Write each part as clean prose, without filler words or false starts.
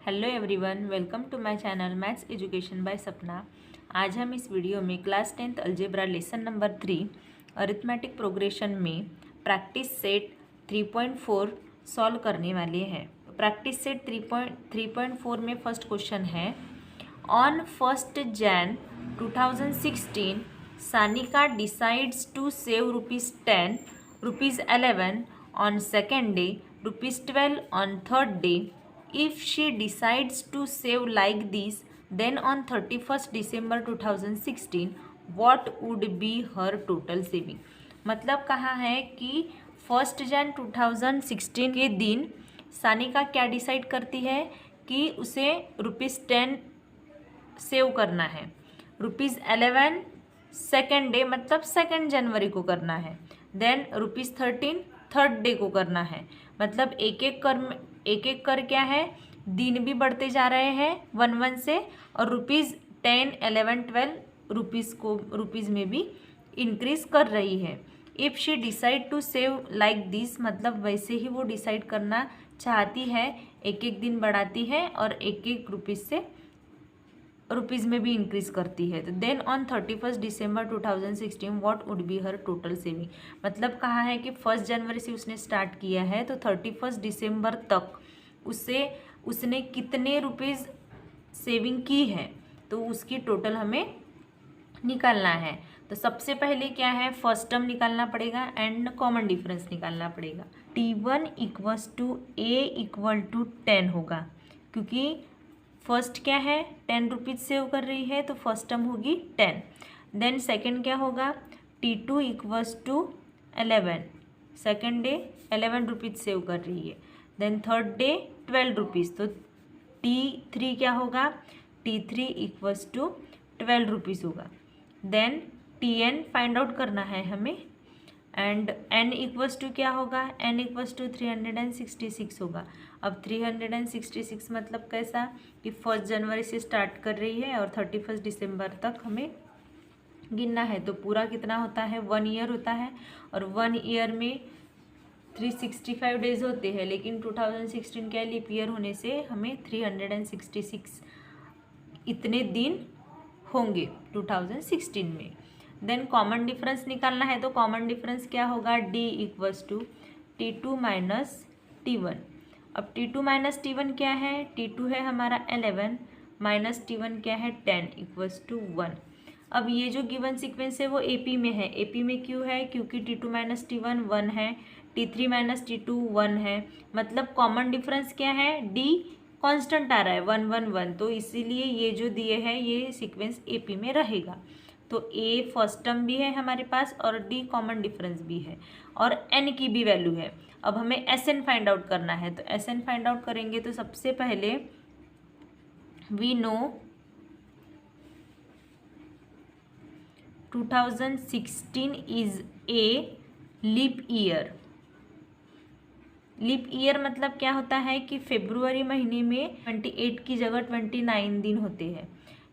Hello everyone, welcome to my channel maths education by Sapna. आज हम इस वीडियो में class 10th algebra lesson number 3 arithmetic progression में practice set 3.4 solve करने वाले हैं। प्रैक्टिस सेट 3.4 में फर्स्ट क्वेश्चन है, on 1 Jan 2016 Sanika decides to save ₹10, ₹11 on second day, ₹12 on third day. If she decides to save like this, then on 31st December 2016, what would be her total saving? मतलब कहा है कि 1 Jan 2016 के दिन सानिका क्या decide करती है कि उसे ₹10 सेव करना है, ₹11 सेकेंड डे मतलब 2 जनवरी को करना है, देन ₹13 थर्ड डे को करना है। मतलब एक एक कर क्या है, दिन भी बढ़ते जा रहे हैं 1 से, और ₹10, 11, 12 रुपीज़ में भी इंक्रीज कर रही है। If she decide to save like this, मतलब वैसे ही वो डिसाइड करना चाहती है, एक एक दिन बढ़ाती है और एक एक रुपीज़ में भी इंक्रीज करती है। तो then on 31st December 2016 what would be her total saving. मतलब कहा है कि 1 जनवरी से उसने स्टार्ट किया है तो 31 दिसंबर तक उसने कितने रुपीज़ सेविंग की है, तो उसकी टोटल हमें निकालना है। तो सबसे पहले क्या है, फर्स्ट टर्म निकालना पड़ेगा एंड कॉमन डिफरेंस निकालना पड़ेगा। T1 = A = 10 होगा, क्योंकि फर्स्ट क्या है 10 रुपीज़ सेव कर रही है तो फर्स्ट टर्म होगी 10। देन सेकंड क्या होगा, T2 = 11, second day 11 rupees save कर रही है। देन थर्ड डे 12 रुपीज़, तो T3 क्या होगा, T3 = 12 रुपीज़ होगा। देन Tn फाइंड आउट करना है हमें, एंड n = क्या होगा, n = 366 होगा। अब 366 मतलब कैसा कि 1 जनवरी से स्टार्ट कर रही है और 31 दिसंबर तक हमें गिनना है। तो पूरा कितना होता है, 1 ईयर होता है, और 1 ईयर में 365 डेज होते हैं, लेकिन 2016 क्या लीप ईयर होने से हमें 366 इतने दिन होंगे 2016 में। देन कॉमन डिफरेंस निकालना है, तो कॉमन डिफरेंस क्या होगा, D = T2 - T1। अब T2 - T1 क्या है, T2 है हमारा 11 माइनस T1 क्या है 10 = 1। अब ये जो गिवन सीक्वेंस है वो AP में है। AP में क्यों है, क्योंकि T2 - T1 1 है, T3 - T2 1 है। मतलब कॉमन डिफरेंस क्या है, D कांस्टेंट आ रहा है 1 1 1, तो इसीलिए ये जो दिए हैं ये सीक्वेंस AP में रहेगा। तो A फर्स्ट टर्म भी है हमारे पास और D कॉमन डिफरेंस भी है और N की भी वैल्यू है। अब हमें SN फाइंड आउट करना है, तो SN फाइंड आउट करेंगे तो सबसे पहले we know 2016 is a leap year. Leap year मतलब क्या होता है कि फरवरी महीने में 28 की जगह 29 दिन होते हैं,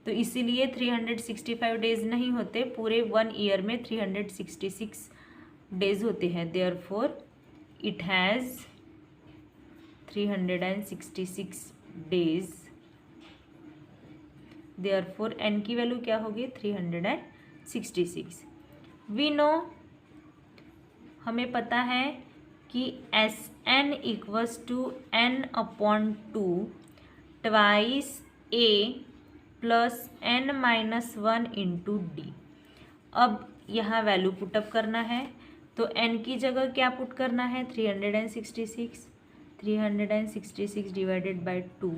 तो इसीलिए 365 डेज नहीं होते, पूरे 1 ईयर में 366 डेज होते हैं। Therefore it has 366 days. Therefore n की वैल्यू क्या होगी, 366। वी नो, हमें पता है कि SN = n/2 twice A + n-1 × D। अब यहाँ वैल्यू पुटअप करना है, तो n की जगह क्या पुट करना है, 366 divided by 2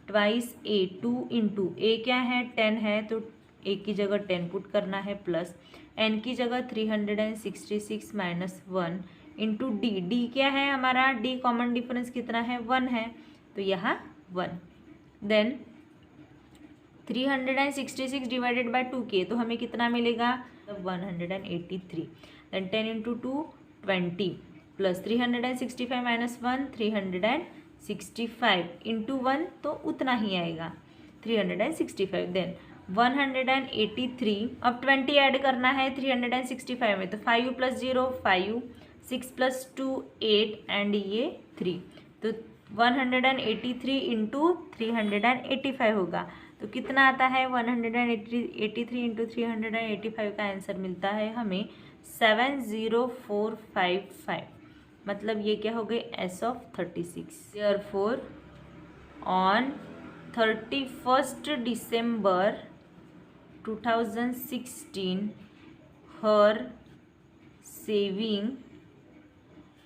twice A, 2 × A क्या है 10 है, तो A की जगह 10 पुट करना है, प्लस n की जगह 366 - 1 × D। D क्या है हमारा, D कॉमन डिफरेंस कितना है 1 है, तो यहाँ 1। देन 366 डिवाइडेड बाई 2 किए तो हमें कितना मिलेगा, 183। देन 10 × 2 20 प्लस 365 - 1 365 × 1 तो उतना ही आएगा 365। देन 183, अब 20 ऐड करना है 365 में, तो 5 + 0 5, 6 + 2 8 एंड ये 3, तो 183 इंटू 385 होगा। तो कितना आता है 183 इंटू 385 का आंसर मिलता है हमें 70455। मतलब ये क्या हो गई S of 36। Therefore on 31st December 2016 her saving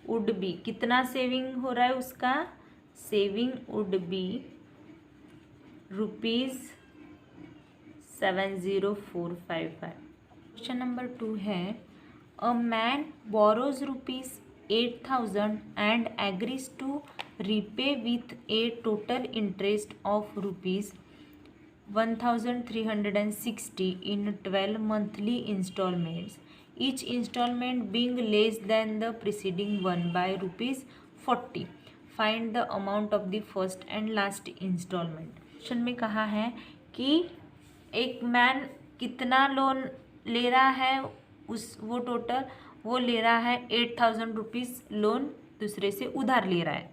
would be, कितना सेविंग हो रहा है उसका, saving would be ₹70455। Question number 2 है a man borrows ₹8,000 and agrees to repay with a total interest of ₹1,360 in 12 monthly installments, each installment being less than the preceding one by ₹40. Find the amount of the first and last installment। Question में कहा है कि एक man कितना loan ले रहा है, वो टोटल वो ले रहा है ₹8,000 लोन दूसरे से उधार ले रहा है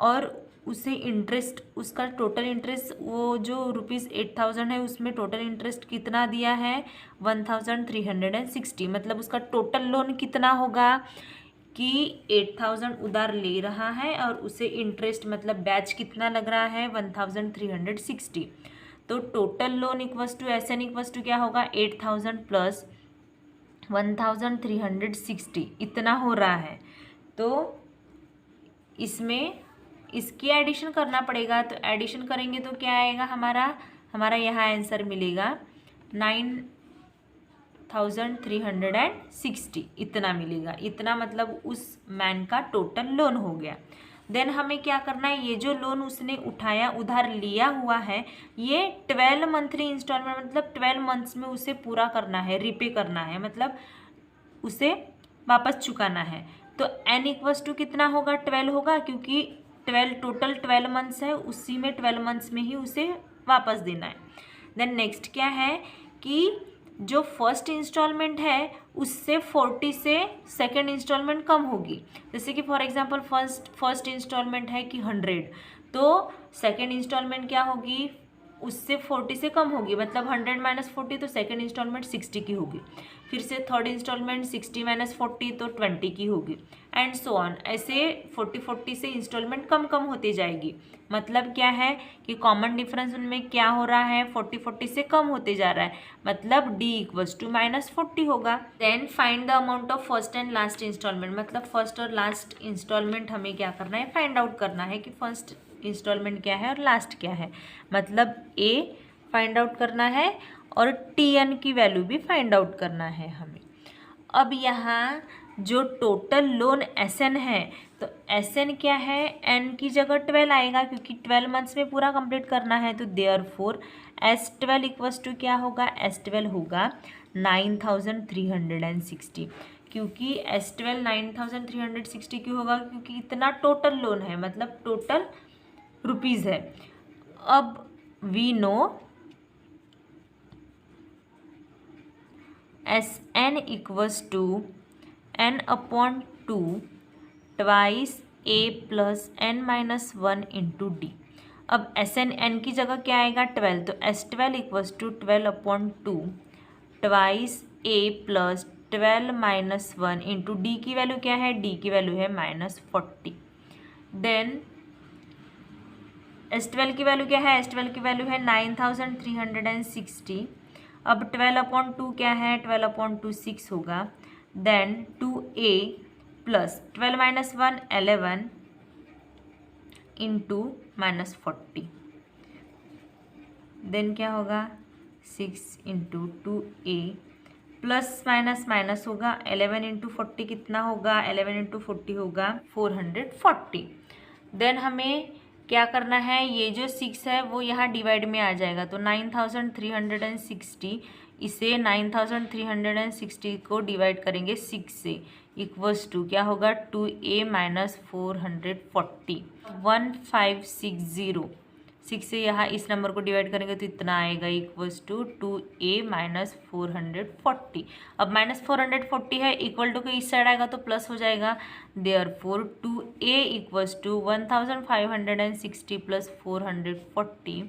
और उसे इंटरेस्ट, उसका टोटल इंटरेस्ट वो जो ₹8,000 है उसमें टोटल इंटरेस्ट कितना दिया है 1,360। मतलब उसका टोटल लोन कितना होगा कि 8,000 उधार ले रहा है और उसे इंटरेस्ट मतलब ब्याज कितना लग रहा है 1,360। तो total loan equals to S N equals to क्या होगा 8,000 प्लस 1,360 इतना हो रहा है। तो इसमें इसकी एडिशन करना पड़ेगा। तो एडिशन करेंगे तो क्या आएगा हमारा यहाँ आंसर मिलेगा 9,360 इतना मिलेगा। इतना मतलब उस मैन का टोटल लोन हो गया। देन हमें क्या करना है, ये जो लोन उसने उठाया उधार लिया हुआ है ये 12 मंथली इंस्टॉलमेंट मतलब 12 मंथ्स में उसे पूरा करना है, रिपे करना है, मतलब उसे वापस चुकाना है। तो n इक्वल्स टू कितना होगा 12 होगा, क्योंकि 12 टोटल 12 मंथ्स है, उसी में 12 मंथ्स में ही उसे वापस देना है। देन नेक्स्ट क्या है कि जो फर्स्ट इंस्टॉलमेंट है उससे 40 से सेकेंड इंस्टॉलमेंट कम होगी। जैसे कि फॉर एग्जांपल फर्स्ट इंस्टॉलमेंट है कि 100, तो सेकेंड इंस्टॉलमेंट क्या होगी उससे 40 से कम होगी, मतलब 100 माइनस 40 तो सेकेंड इंस्टॉलमेंट 60 की होगी। फिर से थर्ड इंस्टॉलमेंट 60 माइनस 40 तो 20 की होगी एंड सो ऑन। ऐसे 40 से इंस्टॉलमेंट कम होती जाएगी। मतलब क्या है कि कॉमन डिफरेंस उनमें क्या हो रहा है 40 से कम होते जा रहा है, मतलब d इक्वल्स टू -40 होगा। Then find the amount of first and last instalment, मतलब फर्स्ट और लास्ट इंस्टॉलमेंट हमें क्या करना है फाइंड आउट करना है कि फर्स्ट इंस्टॉलमेंट क्या है और लास्ट क्या है। मतलब a फाइंड आउट करना है और tn की वैल्यू भी फाइंड आउट करना है हमें। अब यहाँ जो टोटल लोन SN है तो SN क्या है n की जगह 12 आएगा, क्योंकि 12 मंथ्स में पूरा कंप्लीट करना है। तो देयरफॉर S12 इक्वल्स टू क्या होगा S12 होगा 9,360। क्योंकि S12 9,360 क्यों होगा, क्योंकि इतना टोटल लोन है, मतलब टोटल रुपीज़ है। अब we know SN equals to n/2 twice a plus n-1 into D. अब SN n की जगह क्या आएगा 12, तो S12 equals to 12/2 twice a plus 12-1 into D की वैल्यू क्या है, डी की वैल्यू है -40। देन S12 की वैल्यू क्या है, S12 की वैल्यू है 9,360। अब 12/2 क्या है 12/2 6 होगा। Then 2a plus 12-1 11 into -40। Then क्या होगा 6 इंटू 2a प्लस माइनस होगा 11 इंटू 40 कितना होगा 11 इंटू 40 होगा 440। देन हमें क्या करना है, ये जो 6 है वो यहाँ डिवाइड में आ जाएगा, तो 9,360 इसे 9,360 को डिवाइड करेंगे 6 से, इक्वल्स टू क्या होगा 2a माइनस 440 1560 6 से यहाँ इस नंबर को डिवाइड करेंगे तो इतना आएगा इक्वल्स टू 2a माइनस 440। अब माइनस 440 है, इक्वल टू के इस साइड आएगा तो प्लस हो जाएगा। Therefore 2a equals to 1560 plus 440,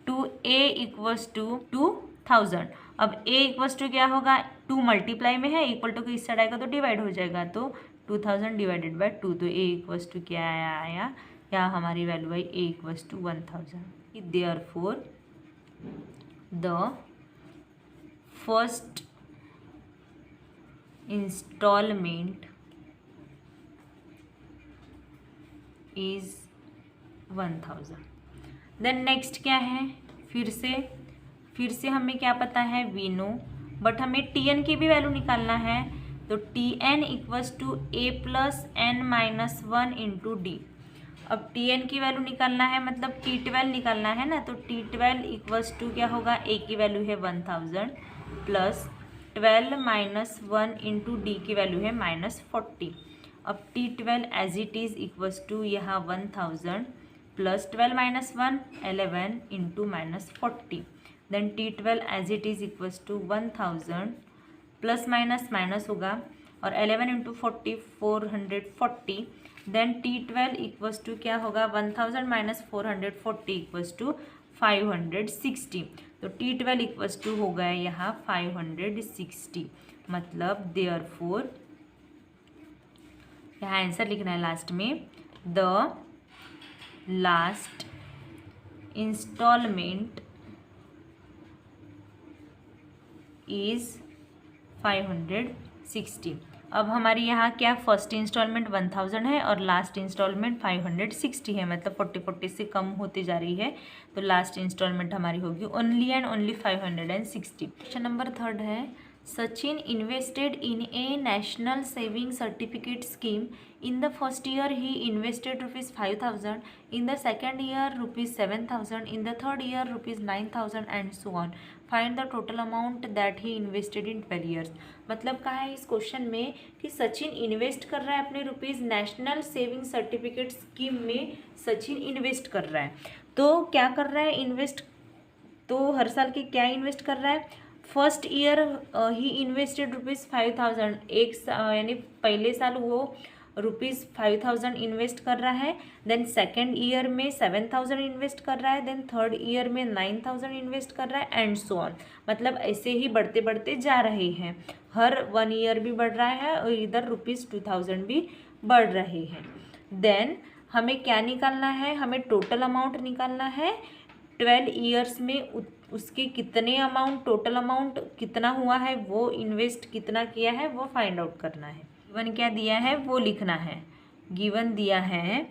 2a equals to 2000। अब a इक्वल्स टू क्या होगा, 2 मल्टीप्लाई में है, इक्वल टू के इस साइड आएगा तो डिवाइड हो जाएगा, तो 2000 डिवाइडेड बाय 2, तो a इक्वल्स टू क्या आया, या हमारी वैल्यू आई a equals to 1000। Therefore the first instalment is 1000। Then next क्या है, फिर से हमें क्या पता है, वी नो, बट हमें tn की भी वैल्यू निकालना है, तो tn equals to a plus n minus 1 into D. अब tn की वैल्यू निकालना है, मतलब t12 निकालना है ना, तो t12 इक्वल्स टू क्या होगा, a की वैल्यू है 1000 प्लस 12 माइनस 1 इंटू डी की वैल्यू है -40। अब t12 as it is equals to यहाँ 1000 plus 12 minus 1 11 into -40। Then t12 as it is equals to 1000 plus minus minus होगा और 11 into 40 440। Then t12 equals to क्या होगा, 1000 माइनस 440 इक्वल्स टू 560। तो t12 equals to हो गया यहाँ 560। मतलब देयरफॉर यहाँ आंसर लिखना है लास्ट में, द लास्ट इंस्टॉलमेंट इज 560। अब हमारी यहाँ क्या, फर्स्ट इंस्टॉलमेंट 1000 है और लास्ट इंस्टॉलमेंट 560 है, मतलब 40 से कम होती जा रही है, तो लास्ट इंस्टॉलमेंट हमारी होगी only and only 560। Question number 3 है, Sachin invested in A national saving certificate scheme. In the first year, he invested ₹5,000. In the second year, ₹7,000. In the third year, ₹9,000 and so on. Find the total amount that he invested in 12 years. मतलब कहा है इस question में कि Sachin invest कर रहा है अपने rupees national saving certificate scheme में। सचिन इन्वेस्ट कर रहा है, तो क्या कर रहा है इन्वेस्ट, तो हर साल के क्या इन्वेस्ट कर रहा है, फर्स्ट ईयर ही इन्वेस्टेड ₹5,000, यानी पहले साल वो ₹5,000 इन्वेस्ट कर रहा है। देन सेकेंड ईयर में 7,000 इन्वेस्ट कर रहा है। देन थर्ड ईयर में 9,000 इन्वेस्ट कर रहा है एंड सो ऑन। मतलब ऐसे ही बढ़ते बढ़ते जा रहे हैं, हर 1 ईयर भी बढ़ रहा है और इधर ₹2,000 भी बढ़ रहे हैं। देन हमें क्या निकालना है, हमें टोटल अमाउंट निकालना है 12 ईयर्स में उसके कितने अमाउंट, टोटल अमाउंट कितना हुआ है, वो इन्वेस्ट कितना किया है वो फाइंड आउट करना है। गिवन क्या दिया है वो लिखना है। गिवन दिया है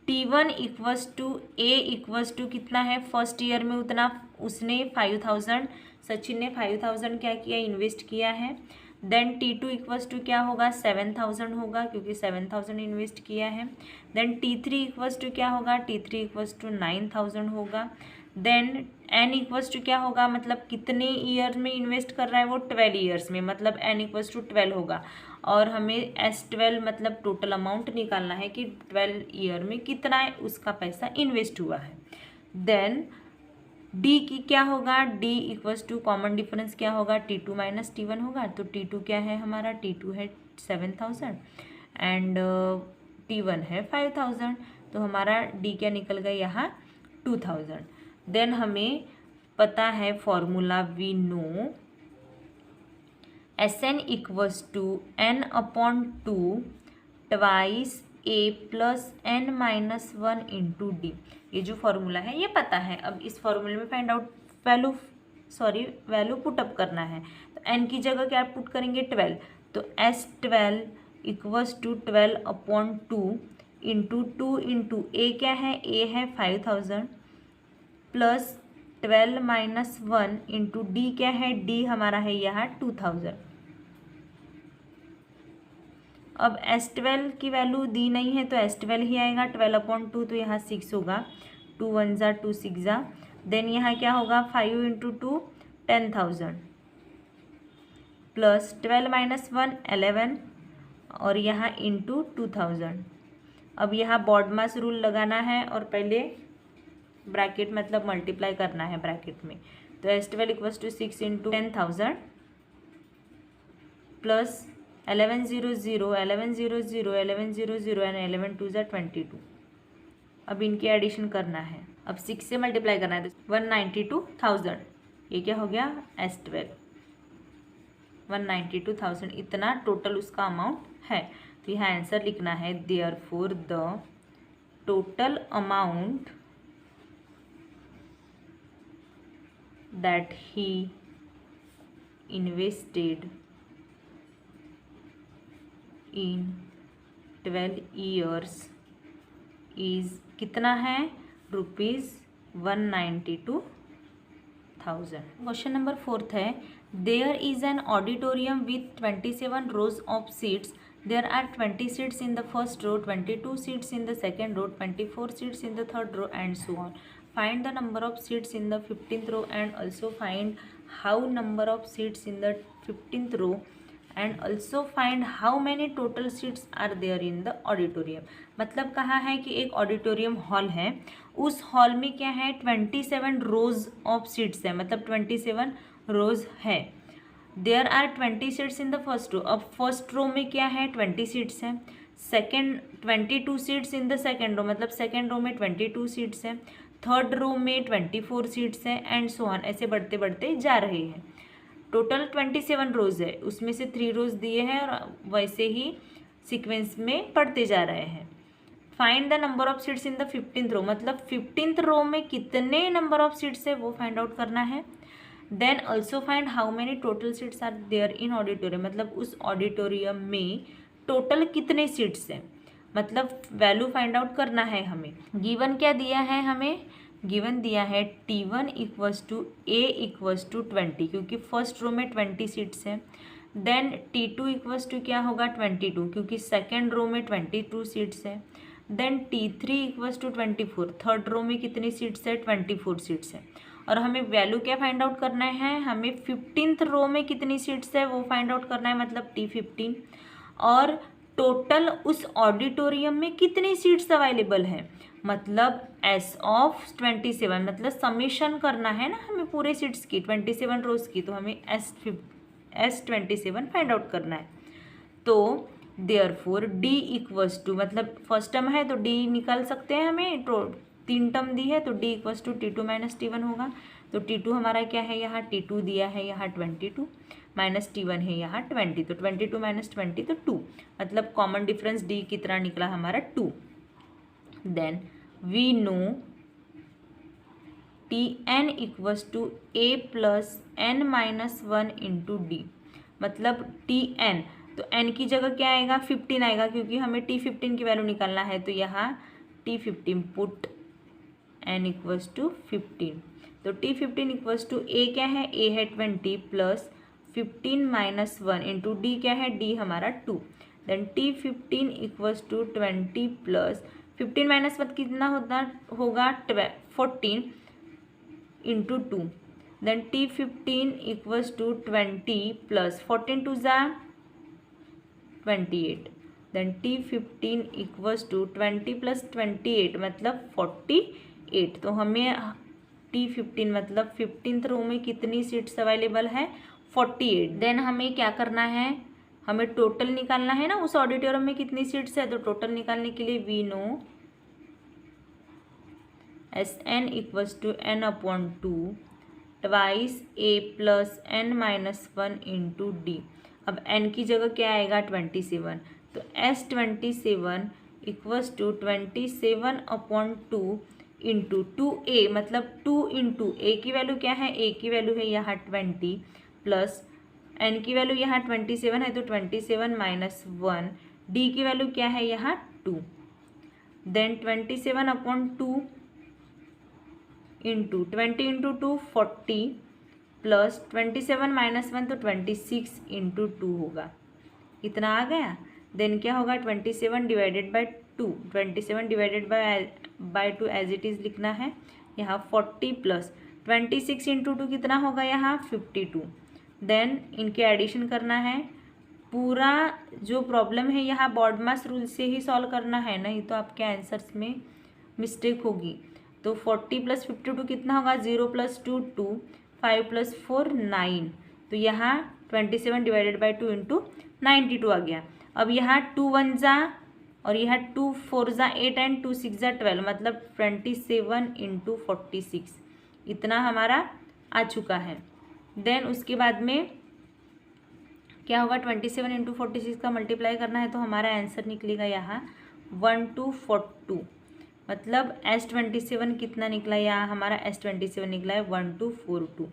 T1 equals to A equals to कितना है, फर्स्ट ईयर में उतना उसने 5,000, सचिन ने 5,000 क्या किया, इन्वेस्ट किया है। देन T2 इक्वल्स टू क्या होगा, 7,000 होगा क्योंकि 7,000 इन्वेस्ट किया है। देन T3 इक्वल्स टू क्या होगा, T3 इक्वल्स टू 9,000 होगा। देन N इक्वल्स टू क्या होगा, मतलब कितने ईयर में इन्वेस्ट कर रहा है वो 12 ईयर्स में, मतलब N इक्वल्स टू 12 होगा। और हमें S12 मतलब टोटल अमाउंट निकालना है कि 12 ईयर में कितना है उसका पैसा इन्वेस्ट हुआ है। देन D की क्या होगा, D equals to common difference क्या होगा, T2 माइनस T1 होगा। तो T2 क्या है हमारा, T2 है 7,000 एंड T1 है 5,000, तो हमारा D क्या निकल गया यहाँ 2,000। देन हमें पता है formula, we know Sn equals to n/2 twice A plus n minus 1 into D. ये जो फॉर्मूला है ये पता है। अब इस फॉर्मूले में फाइंड आउट वैल्यू पुटअप करना है। तो n की जगह क्या पुट करेंगे 12, तो S12 equals to 12/2 into 2 into A क्या है, A है 5,000 प्लस 12 माइनस 1 इंटू डी क्या है, डी हमारा है यहाँ 2,000। अब S12 की वैल्यू दी नहीं है तो S12 ही आएगा, 12/2 तो यहाँ 6 होगा, 2 1 ज़ा 2 6 ज़ा। देन यहाँ क्या होगा, 5 इंटू 2 10,000 प्लस 12 माइनस 1 11 और यहाँ इंटू 2,000। अब यहाँ बॉडमास रूल लगाना है और पहले ब्रैकेट मतलब मल्टीप्लाई करना है ब्रैकेट में। तो S12 equals to 6 into 10,000 plus 1100 1100 1100 and 11 2 ज़ा 22। अब इनके एडिशन करना है, अब 6 से मल्टीप्लाई करना है तो 192,000। ये क्या हो गया S12 192,000, इतना टोटल उसका अमाउंट है। तो यहाँ आंसर लिखना है therefore the total amount that he invested in 12 years is कितना है ₹192,000। क्वेश्चन नंबर 4 है there is an auditorium with 27 rows of seats. There are 20 seats in the first row, 22 seats in the second row, 24 seats in the third row and so on. Find the number of seats in the 15th row and also find how number of seats in the 15th row and also find how many total seats are there in the auditorium। मतलब कहा है कि एक auditorium hall है, उस hall में क्या है 27 rows ऑफ सीट्स है, मतलब 27 rows है। There are 20 seats in the first row. अब फर्स्ट रो में क्या है 20 सीट्स हैं, second 22 seats in the second row, मतलब सेकेंड रो में 22 सीट्स हैं, थर्ड रो में 24 सीट्स हैं एंड सो ऑन, ऐसे बढ़ते बढ़ते जा रहे हैं। टोटल 27 रोज है, उसमें से 3 रोज दिए हैं और वैसे ही सीक्वेंस में पढ़ते जा रहे हैं। Find the number of seats in the 15th रो, मतलब 15th रो में कितने नंबर ऑफ सीट्स है वो फाइंड आउट करना है। Then also find how many total seats are there in auditorium, मतलब उस ऑडिटोरियम में टोटल कितने सीट्स हैं, मतलब वैल्यू फाइंड आउट करना है हमें। गिवन क्या दिया है हमें, गिवन दिया है T1 equals to A equals to 20, क्योंकि फर्स्ट रो में 20 सीट्स हैं। देन T2 इक्वल्स टू क्या होगा 22, क्योंकि सेकेंड रो में 22 सीट्स हैं। Then T3 equals to 24, third row में कितनी सीट्स है 24 सीट्स है। और हमें वैल्यू क्या फाइंड आउट करना है, हमें 15th रो में कितनी सीट्स है वो फाइंड आउट करना है, मतलब T15। और टोटल उस ऑडिटोरियम में कितनी सीट्स अवेलेबल है, मतलब S ऑफ 27, मतलब समेशन करना है ना हमें पूरे सीट्स की 27 रोज की, तो हमें S27 फाइंड आउट करना है। तो देयरफॉर D इक्वल्स टू, मतलब फर्स्ट टर्म है तो D निकाल सकते हैं हमें, तो 3 टर्म दी है तो D equals to T2 minus T1 होगा। तो T2 हमारा क्या है, यहाँ T2 दिया है यहाँ 22 माइनस T1 है यहाँ 20, तो 22 माइनस 20 तो 2, मतलब कॉमन डिफरेंस D कितना निकला हमारा 2। Then we know Tn equals to A plus n minus 1 into D, मतलब Tn, तो n की जगह क्या आएगा 15 आएगा, क्योंकि हमें T15 की वैल्यू निकालना है। तो यहाँ T15 put n equals to 15, तो T15 इक्वल्स टू A क्या है, A है 20 प्लस 15 माइनस 1 इंटू D क्या है, D हमारा 2। Then T15 equals to 20 plus 15 minus 1 कितना होगा 14 into 2। Then T15 equals to 20 plus 14 2 ज़ा 28। Then T15 equals to 20 plus 28 मतलब 48। तो हमें T15 मतलब 15th रो में कितनी सीट्स अवेलेबल है 48। देन हमें क्या करना है, हमें टोटल निकालना है ना उस ऑडिटोरियम में कितनी सीट्स है। तो टोटल निकालने के लिए we know Sn equals to n upon 2 twice A plus n minus 1 into D। अब n की जगह क्या आएगा 27, तो S27 equals to 27 upon 2 into 2A, मतलब 2 इंटू A की वैल्यू क्या है, A की वैल्यू है यहाँ 20 प्लस n की वैल्यू यहाँ 27 है, तो 27 माइनस 1, D की वैल्यू क्या है यहाँ 2। देन 27 upon 2 into 20 into 2 40 plus 27 minus 1 तो 26 इंटू 2 होगा, इतना आ गया। देन क्या होगा 27 divided by 2, 27 divided by 2 as it is लिखना है यहाँ 40 प्लस 26 इंटू 2 कितना होगा यहाँ 52। देन इनके एडिशन करना है। पूरा जो प्रॉब्लम है यहाँ बॉडमास रूल से ही सॉल्व करना है, नहीं तो आपके आंसर्स में मिस्टेक होगी। तो 40 + 52 कितना होगा, 0 + 2 2, 5 + 4 9। तो यहाँ 27 डिवाइडेड बाई 2 इंटू 92 आ गया। अब यहाँ 2 1 जा और यहाँ 2 4 जा 8 एंड 2 6 जा 12, मतलब 27 इंटू 46 इतना हमारा आ चुका है। देन उसके बाद में क्या होगा, 27 इंटू 46 का मल्टीप्लाई करना है तो हमारा आंसर निकलेगा यहाँ 1242, मतलब S27 कितना निकला, यहाँ हमारा S27 निकला है 1242।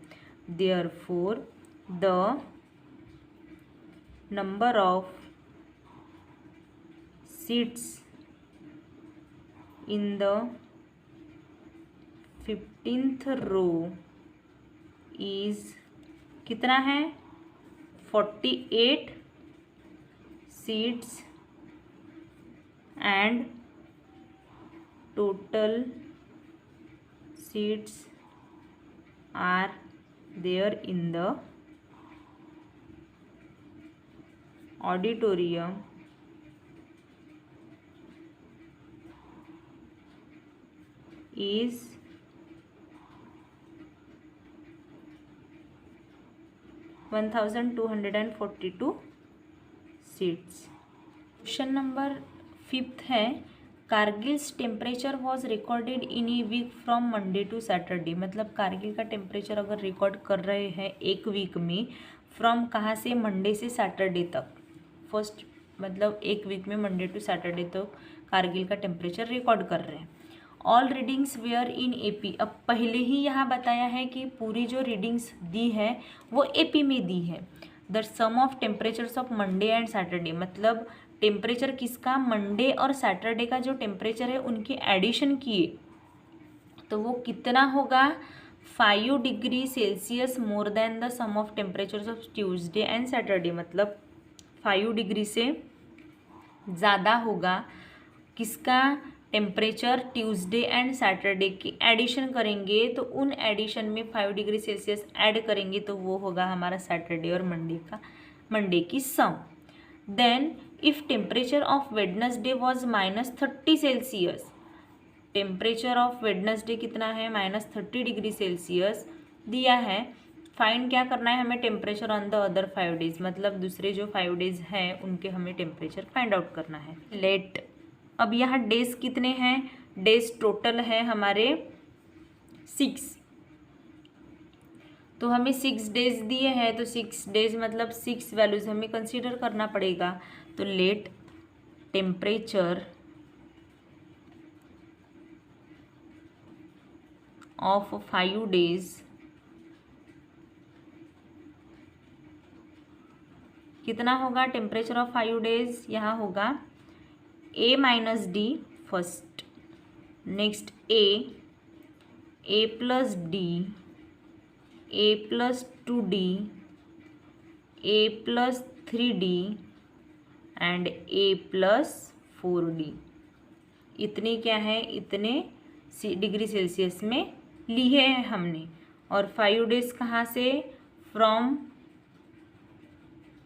Therefore the number of seats in the 15th row is कितना है, 48 seats and total seats are there in the auditorium is 1242 seats. Question number 5 है, Kargil's temperature was recorded in a week from Monday to Saturday. मतलब कारगिल का temperature अगर record कर रहे हैं एक वीक में, फ्रॉम कहाँ से, मंडे से सैटरडे तक। फर्स्ट मतलब एक वीक में मंडे टू सैटरडे तक कारगिल का टेम्परेचर रिकॉर्ड कर रहे हैं। All readings were in AP. अब पहले ही यहाँ बताया है कि पूरी जो रीडिंग्स दी है वो एपी में दी है। The sum of temperatures of Monday and Saturday, मतलब टेम्परेचर किसका, मंडे और सैटरडे का जो टेम्परेचर है उनके एडिशन किए तो वो कितना होगा, 5 degree Celsius more than the sum of temperatures of Tuesday and Saturday. मतलब 5 डिग्री से ज़्यादा होगा किसका, टेम्परेचर ट्यूसडे एंड सैटरडे की एडिशन करेंगे तो उन एडिशन में 5 डिग्री सेल्सियस ऐड करेंगे तो वो होगा हमारा सैटरडे और मंडे की sum. Then if temperature of Wednesday was -30 Celsius, temperature of Wednesday कितना है, -30 डिग्री सेल्सियस दिया है। फाइंड क्या करना है हमें, temperature on the other 5 days, मतलब दूसरे जो 5 डेज हैं उनके हमें टेम्परेचर फाइंड आउट करना है। लेट, अब यहाँ डेज कितने हैं, डेज टोटल है हमारे 6, तो हमें 6 डेज दिए हैं तो 6 डेज मतलब 6 वैल्यूज हमें कंसीडर करना पड़ेगा। तो लेट टेम्परेचर ऑफ 5 डेज कितना होगा, टेम्परेचर ऑफ 5 डेज यहाँ होगा A minus D first, next A plus D, A plus 2D, A plus 3D and A plus 4D। इतने क्या है, इतने डिग्री सेल्सियस में लिए हैं हमने। और 5 डेज कहाँ से, फ्रॉम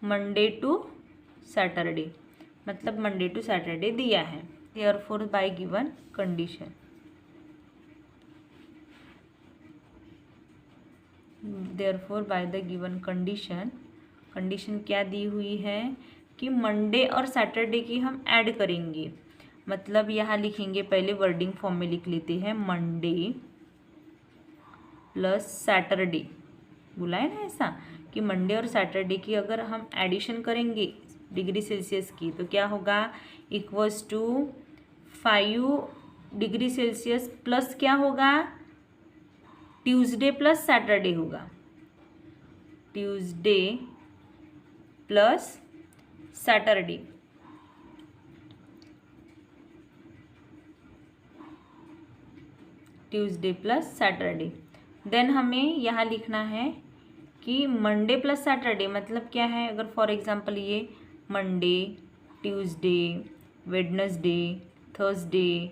मंडे टू सैटरडे, मतलब मंडे टू सैटरडे दिया है। Therefore by given condition, therefore by the given condition, condition क्या दी हुई है कि मंडे और सैटरडे की हम ऐड करेंगे। मतलब यहाँ लिखेंगे, पहले वर्डिंग फॉर्म में लिख लेते हैं, मंडे प्लस सैटरडे, बोला है ना ऐसा कि मंडे और सैटरडे की अगर हम एडिशन करेंगे डिग्री सेल्सियस की तो क्या होगा, equals to 5 degree Celsius plus क्या होगा, ट्यूसडे प्लस सैटरडे होगा, Tuesday plus Saturday. Tuesday plus Saturday. Then हमें यहाँ लिखना है कि मंडे प्लस सैटरडे मतलब क्या है, अगर फॉर एग्जांपल ये Monday, Tuesday, Wednesday, Thursday,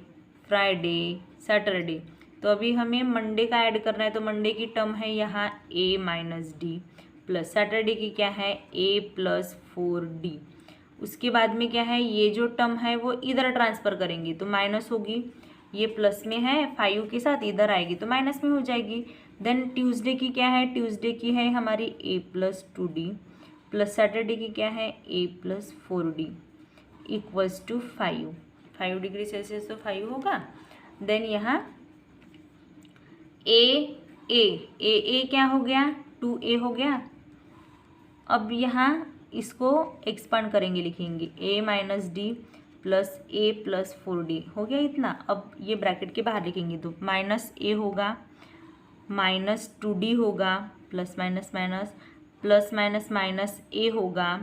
Friday, Saturday, तो अभी हमें मंडे का ऐड करना है तो मंडे की टर्म है यहाँ A minus D plus Saturday की क्या है A प्लस 4D। उसके बाद में क्या है, ये जो टर्म है वो इधर ट्रांसफ़र करेंगे तो माइनस होगी, ये प्लस में है 5 के साथ, इधर आएगी तो माइनस में हो जाएगी। देन ट्यूसडे की क्या है, ट्यूसडे की है हमारी a+2d प्लस सैटरडे की क्या है a+4d equals to 5 degree Celsius तो 5 होगा। देन यहाँ ए क्या हो गया 2a हो गया। अब यहाँ इसको एक्सपांड करेंगे, लिखेंगे a-d प्लस a+4d हो गया इतना। अब ये ब्रैकेट के बाहर लिखेंगे तो -a होगा, -2d होगा, plus minus minus, plus minus minus a होगा,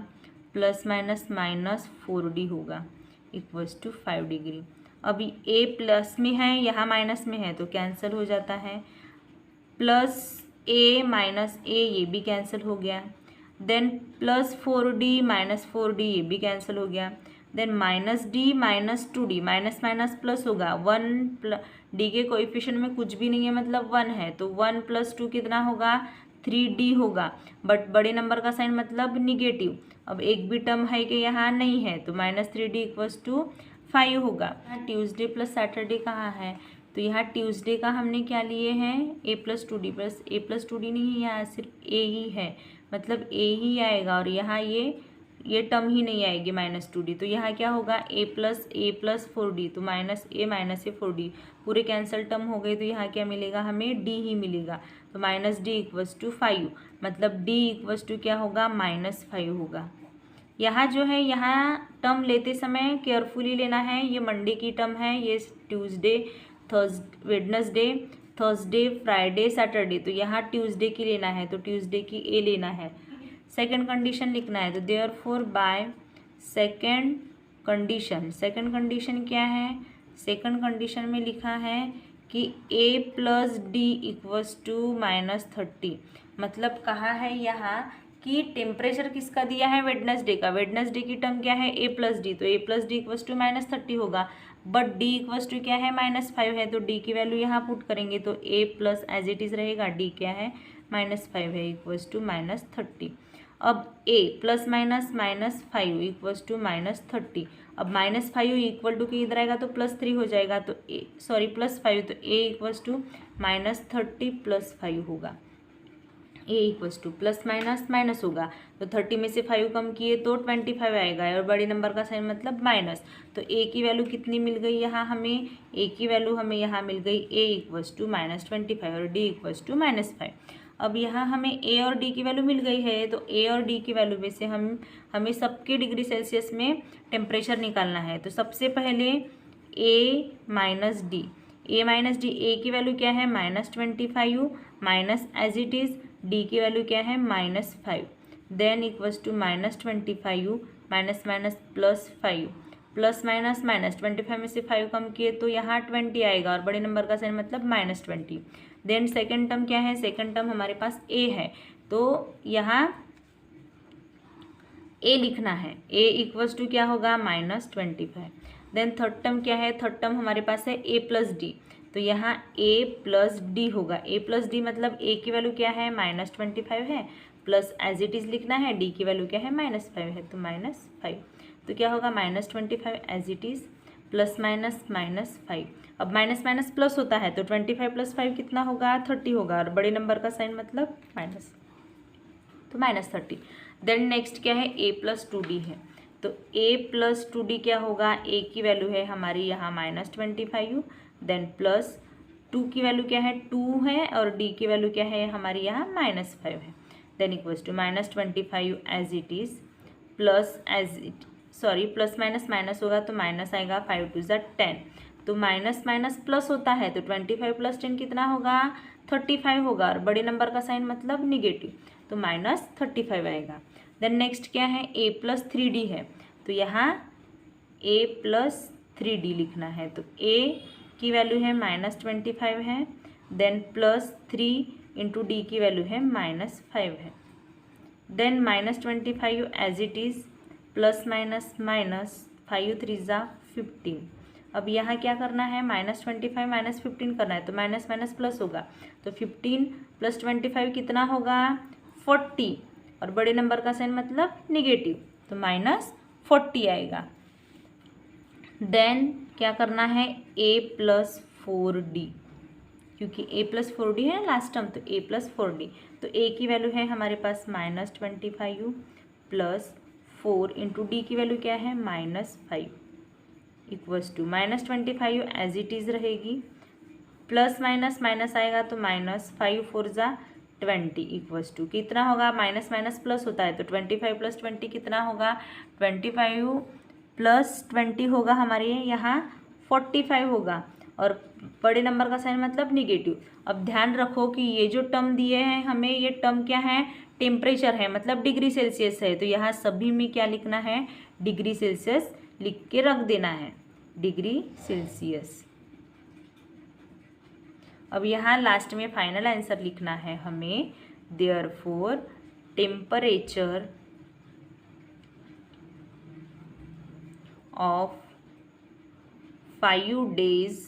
प्लस माइनस माइनस 4d होगा इक्वल्स टू 5 डिग्री। अभी a प्लस में है, यहाँ माइनस में है तो कैंसिल हो जाता है, प्लस a माइनस a ये भी कैंसिल हो गया। Then plus 4d minus 4d ये भी कैंसिल हो गया। Then -d minus 2d, minus minus plus होगा, 1 d के कोएफिशिएंट में कुछ भी नहीं है मतलब 1 है, तो 1 + 2 कितना होगा 3d होगा, बट बड़े नंबर का साइन मतलब निगेटिव। अब एक भी टर्म है कि यहाँ नहीं है तो -3d इक्वल्स टू 5 होगा। ट्यूसडे प्लस सैटरडे कहाँ है, तो यहाँ ट्यूसडे का हमने क्या लिए हैं a+2d प्लस a+2d नहीं है, यहाँ सिर्फ a ही है, मतलब a ही आएगा और यहाँ ये टर्म ही नहीं आएगी -2d, तो यहाँ क्या होगा a+4d, तो -a 4d पूरे कैंसिल टर्म हो गए, तो यहाँ क्या मिलेगा हमें d ही मिलेगा, तो -d इक्वल्स टू 5, मतलब d इक्वल्स टू क्या होगा -5 होगा। यहाँ जो है यहाँ टर्म लेते समय केयरफुली लेना है, ये मंडे की टर्म है, ये Tuesday Wednesday Thursday Friday Saturday, तो यहाँ ट्यूसडे की लेना है तो ट्यूसडे की ए लेना है। सेकंड कंडीशन लिखना है तो देयरफॉर बाय सेकंड कंडीशन क्या है, सेकंड कंडीशन में लिखा है कि a+d इक्वल्स टू -30, मतलब कहा है यहाँ कि टेम्परेचर किसका दिया है वेडनेसडे का, वेडनेसडे की टर्म क्या है a+d, तो a+d इक्वल्स टू -30 होगा, बट d इक्वल्स टू क्या है -5 है, तो d की वैल्यू यहाँ पुट करेंगे तो a plus as it is रहेगा, d क्या है -5 है इक्वल्स टू -30। अब a plus minus -5 equals to -30, अब -5 इक्वल टू के इधर आएगा तो +3 हो जाएगा, तो +5, तो a इक्वल्स टू -30 + 5 होगा, a equals two plus minus होगा, तो 30 में से 5 कम किए तो 25 आएगा और बड़े नंबर का साइन मतलब माइनस, तो a की वैल्यू कितनी मिल गई यहाँ हमें, a की वैल्यू हमें यहाँ मिल गई a इक्वल्स टू -25 और d इक्वल्स टू -5। अब यहाँ हमें a और d की वैल्यू मिल गई है, तो a और d की वैल्यू में से हमें सबके डिग्री सेल्सियस में टेम्परेचर निकालना है, तो सबसे पहले a-d, a की वैल्यू क्या है -25 minus as it is d की वैल्यू क्या है -5, then equals to -25 minus minus +5 plus minus -25 में से 5 कम किए तो यहाँ 20 आएगा और बड़े नंबर का साइन मतलब -20। देन सेकंड टर्म क्या है, सेकंड टर्म हमारे पास a है, तो यहाँ a लिखना है, a इक्वल्स टू क्या होगा -25। देन थर्ड टर्म क्या है, थर्ड टर्म हमारे पास है a+d, तो यहाँ a+d होगा, a+d मतलब a की वैल्यू क्या है -25 है, प्लस एज इट इज़ लिखना है, d की वैल्यू क्या है -5 है, तो -5, तो क्या होगा -25 as it is plus minus -5। अब माइनस माइनस प्लस होता है तो 25 + 5 कितना होगा 30 होगा और बड़े नंबर का साइन मतलब माइनस, तो -30। देन नेक्स्ट क्या है a+2d है, तो a+2d क्या होगा, a की वैल्यू है हमारी यहाँ -25, देन प्लस 2 की वैल्यू क्या है 2 है और d की वैल्यू क्या है हमारी यहाँ -5 है, then equals to -25 as it is plus minus होगा तो माइनस आएगा, 5 × 2 = 10, तो माइनस माइनस प्लस होता है तो 25 + 10 कितना होगा 35 होगा और बड़े नंबर का साइन मतलब निगेटिव, तो -35 आएगा। देन नेक्स्ट क्या है a+3d है, तो यहाँ a+3d लिखना है, तो a की वैल्यू है -25 है, देन +3 × d की वैल्यू है -5 है, then -25 as it is plus minus 5 × 3 = 15। अब यहाँ क्या करना है -25 - 15 करना है, तो माइनस माइनस प्लस होगा, तो 15 + 25 कितना होगा 40 और बड़े नंबर का साइन मतलब निगेटिव, तो -40 आएगा। देन क्या करना है, a+4d, क्योंकि a+4d है लास्ट टर्म, तो a+4d। तो a की वैल्यू है हमारे पास -25 प्लस 4 इंटू डी की वैल्यू क्या है -5 equals to -25 as it is रहेगी, प्लस माइनस माइनस आएगा तो -5 4 ज़ा 20 इक्वल्स टू कितना होगा, माइनस माइनस प्लस होता है तो 25 + 20 कितना होगा, 25 + 20 होगा हमारे यहाँ 45 होगा, और बड़े नंबर का साइन मतलब निगेटिव। अब ध्यान रखो कि ये जो टर्म दिए हैं हमें, ये टर्म क्या है, टेम्परेचर है, मतलब डिग्री सेल्सियस है, तो यहाँ सभी में क्या लिखना है, डिग्री सेल्सियस लिख के रख देना है, डिग्री सेल्सियस। अब यहाँ लास्ट में फाइनल आंसर लिखना है हमें, therefore temperature of 5 days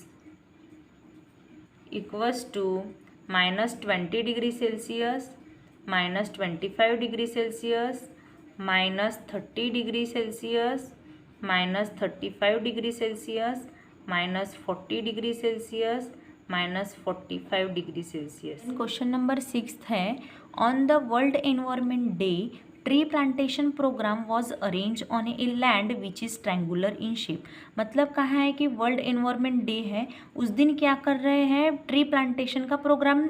equals to -20 degree Celsius, -25 degree Celsius, -30 degree Celsius, -35 degree Celsius, -40 degree Celsius, -45 degree Celsius. Question number 6 है, on the world environment day tree plantation programme was arrange on a land which is triangular in shape. मतलब कहा है कि world environment day है, उस दिन क्या कर रहे हैं, ट्री प्लांटेशन का प्रोग्राम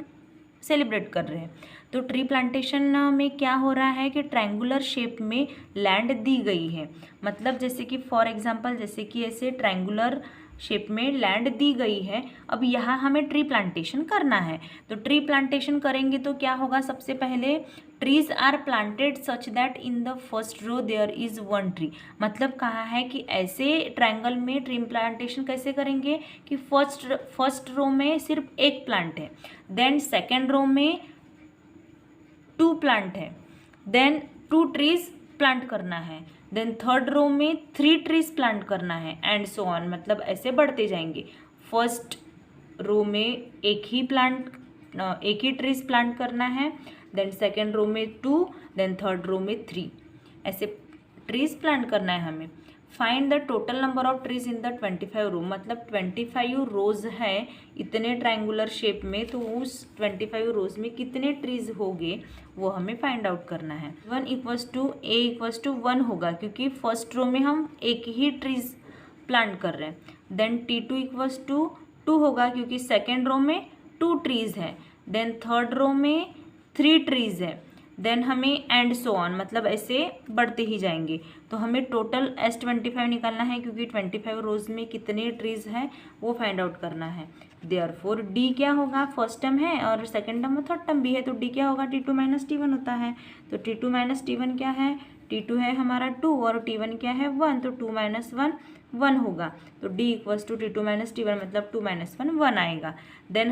सेलिब्रेट कर रहे हैं। तो ट्री प्लांटेशन में क्या हो रहा है कि ट्रायंगुलर शेप में लैंड दी गई है, मतलब जैसे कि फॉर एग्जांपल जैसे कि ऐसे ट्रायंगुलर शेप में लैंड दी गई है। अब यहाँ हमें ट्री प्लांटेशन करना है, तो ट्री प्लांटेशन करेंगे तो क्या होगा, सबसे पहले trees are planted such that in the first row there is 1 tree. मतलब कहा है कि ऐसे ट्रायंगल में ट्री प्लांटेशन कैसे करेंगे कि फर्स्ट रो में सिर्फ एक प्लांट है, देन सेकेंड रो में 2 प्लांट है, देन 2 ट्रीज प्लांट करना है, देन थर्ड रो में 3 ट्रीज प्लांट करना है, एंड सो ऑन। मतलब ऐसे बढ़ते जाएंगे। फर्स्ट रो में एक ही ट्रीज प्लांट करना है, देन सेकेंड रो में 2, देन थर्ड रो में 3, ऐसे ट्रीज प्लांट करना है हमें। Find the total number of trees in the 25 रो, मतलब 25 रोज है इतने ट्रायंगुलर शेप में, तो उस 25 रोज में कितने ट्रीज होंगे वो हमें फाइंड आउट करना है। 1 = a = 1 होगा, क्योंकि फर्स्ट रो में हम एक ही ट्रीज प्लांट कर रहे हैं। देन T2 = 2 होगा, क्योंकि सेकेंड रो में 2 ट्रीज है, देन थर्ड रो में 3 ट्रीज है, देन हमें एंड सो ऑन, मतलब ऐसे बढ़ते ही जाएंगे। तो हमें टोटल S25 निकालना है, क्योंकि 25 रोज में कितने ट्रीज हैं वो फाइंड आउट करना है। देयरफॉर डी क्या होगा, फर्स्ट टर्म है और सेकंड टर्म और थर्ड टर्म भी है, तो डी क्या होगा, T2 - T1 होता है। तो T2 - T1 क्या है, T2 है हमारा 2 और T1 क्या है 1, तो 2 - 1 1 होगा। तो D = T2 - T1, मतलब 2 - 1 1 आएगा। देन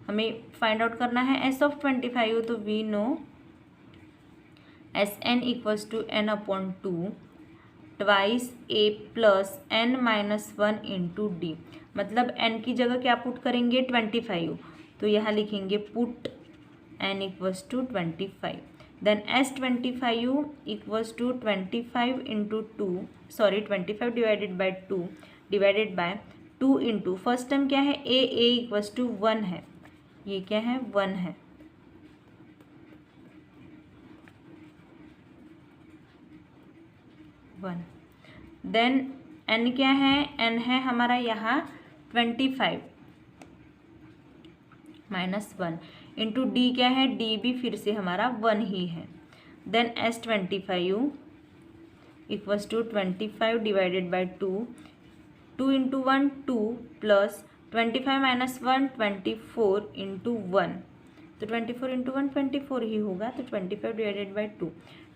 हमें फाइंड आउट करना है S of 25, तो we know Sn = n/2 twice a plus n - 1 into D. मतलब n की जगह क्या पुट करेंगे, 25, तो यहाँ लिखेंगे put n = 25। Then S25 = 25 into 2, sorry 25 divided by 2 into first term क्या है, a = 1 है, ये क्या है 1 है, देन n क्या है, n है हमारा यहाँ 25 - 1 इंटू डी क्या है, डी भी फिर से हमारा 1 ही है। Then S25 = 25 divided by 2, 2 into 1 2 plus 25 - 1 24 into 1, तो 24 इंटू 1 24 ही होगा, तो 25 डिवाइडेड बाई 2।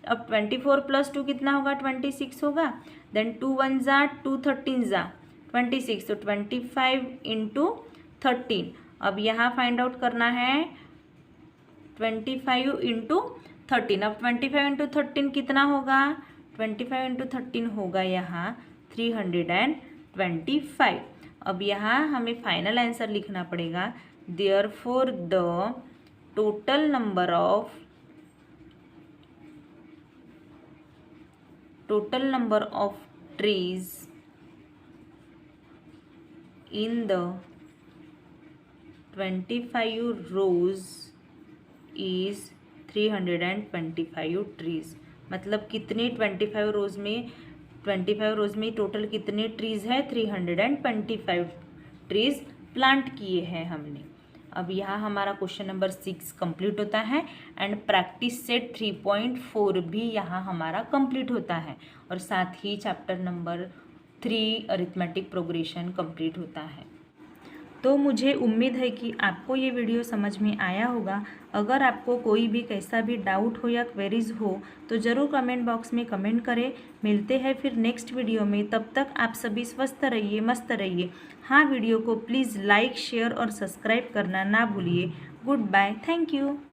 अब 24 + 2 कितना होगा, 26 होगा। देन 2 1 ज़ा 2 13 ज़ा 26, तो 25 इंटू 13। अब यहाँ फाइंड आउट करना है 25 इंटू 13। अब 25 इंटू 13 कितना होगा, 25 इंटू 13 होगा यहाँ 325। अब यहाँ हमें फाइनल आंसर लिखना पड़ेगा, therefore the total number of trees in the 25 rows is 325 trees. मतलब कितने 25 रोज़ में टोटल कितने ट्रीज़ है? 325 ट्रीज़ प्लांट किए हैं हमने। अब यहाँ हमारा क्वेश्चन नंबर 6 कंप्लीट होता है एंड प्रैक्टिस सेट 3.4 भी यहाँ हमारा कंप्लीट होता है और साथ ही chapter number 3 arithmetic progression complete होता है। तो मुझे उम्मीद है कि आपको ये वीडियो समझ में आया होगा। अगर आपको कोई भी कैसा भी डाउट हो या क्वेरीज हो तो ज़रूर कमेंट बॉक्स में कमेंट करें। मिलते हैं फिर नेक्स्ट वीडियो में, तब तक आप सभी स्वस्थ रहिए, मस्त रहिए। हाँ, वीडियो को प्लीज़ लाइक शेयर और सब्सक्राइब करना ना भूलिए। Good bye, thank you.